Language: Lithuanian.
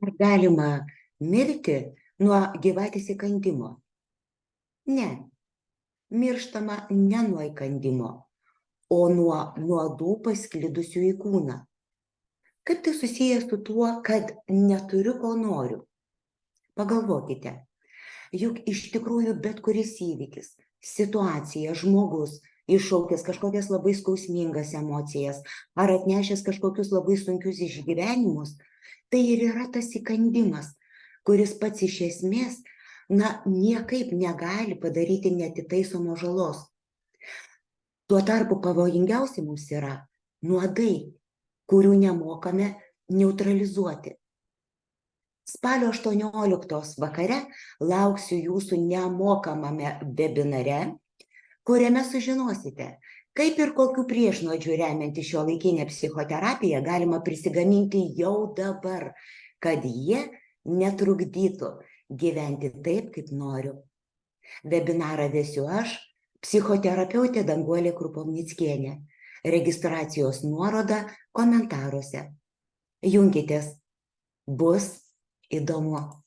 Ar galima mirti nuo gyvatės įkandimo? Ne, mirštama ne nuo įkandimo, o nuo nuodų pasklidusių į kūną. Kaip tai susijęs su tuo, kad neturiu, ko noriu? Pagalvokite, juk iš tikrųjų bet kuris įvykis, situacija, žmogus, iššaukęs kažkokias labai skausmingas emocijas ar atnešęs kažkokius labai sunkius išgyvenimus, tai ir yra tas įkandimas, kuris pats iš esmės, niekaip negali padaryti neatitaisomo žalos. Tuo tarpu pavojingiausi mums yra nuodai, kurių nemokame neutralizuoti. Spalio 18 vakare lauksiu jūsų nemokamame webinare, kuriame sužinosite, kaip ir kokių priešnuodžių remianti šiuolaikinę psichoterapiją galima prisigaminti jau dabar, kad jie netrukdytų gyventi taip, kaip noriu. Webinarą vesiu aš, psichoterapeutė Danguolė Krupovnickienė. Registracijos nuoroda komentaruose. Junkitės, bus įdomu.